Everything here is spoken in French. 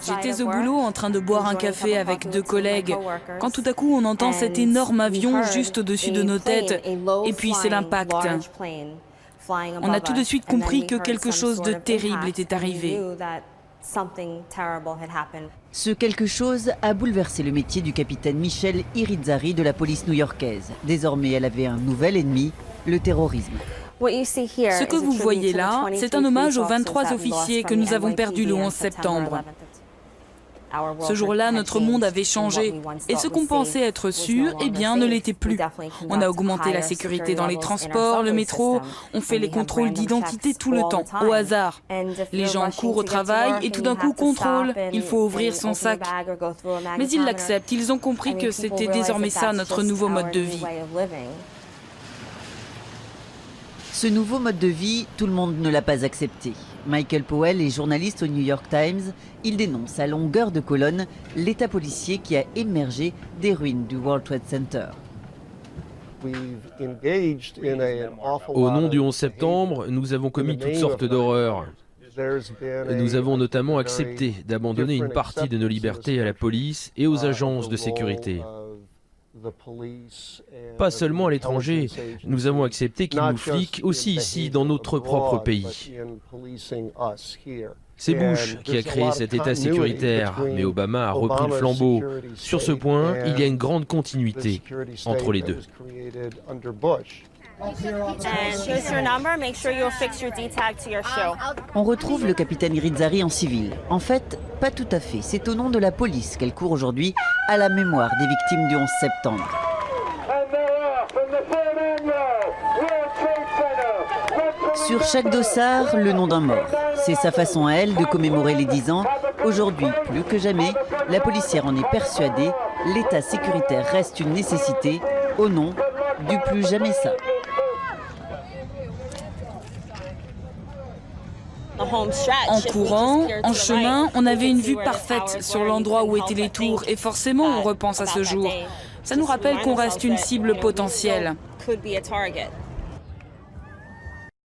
J'étais au boulot en train de boire un café avec deux collègues, quand tout à coup on entend cet énorme avion juste au-dessus de nos têtes, et puis c'est l'impact. On a tout de suite compris que quelque chose de terrible était arrivé. Ce quelque chose a bouleversé le métier du capitaine Michelle Irizarry de la police new-yorkaise. Désormais, elle avait un nouvel ennemi, le terrorisme. Ce que vous voyez là, c'est un hommage aux 23 officiers que nous avons perdus le 11 septembre. Ce jour-là, notre monde avait changé, et ce qu'on pensait être sûr, eh bien, ne l'était plus. On a augmenté la sécurité dans les transports, le métro, on fait les contrôles d'identité tout le temps, au hasard. Les gens courent au travail et tout d'un coup contrôlent, il faut ouvrir son sac. Mais ils l'acceptent, ils ont compris que c'était désormais ça notre nouveau mode de vie. Ce nouveau mode de vie, tout le monde ne l'a pas accepté. Michael Powell est journaliste au New York Times. Il dénonce à longueur de colonne l'état policier qui a émergé des ruines du World Trade Center. Au nom du 11 septembre, nous avons commis toutes sortes d'horreurs. Nous avons notamment accepté d'abandonner une partie de nos libertés à la police et aux agences de sécurité. Pas seulement à l'étranger, nous avons accepté qu'ils nous fliquent aussi ici, dans notre propre pays. C'est Bush qui a créé cet état sécuritaire, mais Obama a repris le flambeau. Sur ce point, il y a une grande continuité entre les deux. On retrouve le capitaine Irizarry en civil. En fait, pas tout à fait. C'est au nom de la police qu'elle court aujourd'hui à la mémoire des victimes du 11 septembre. Sur chaque dossard, le nom d'un mort. C'est sa façon à elle de commémorer les 10 ans. Aujourd'hui, plus que jamais, la policière en est persuadée, l'état sécuritaire reste une nécessité au nom du plus jamais ça. En courant, en chemin, on avait une vue parfaite sur l'endroit où étaient les tours et forcément on repense à ce jour. Ça nous rappelle qu'on reste une cible potentielle.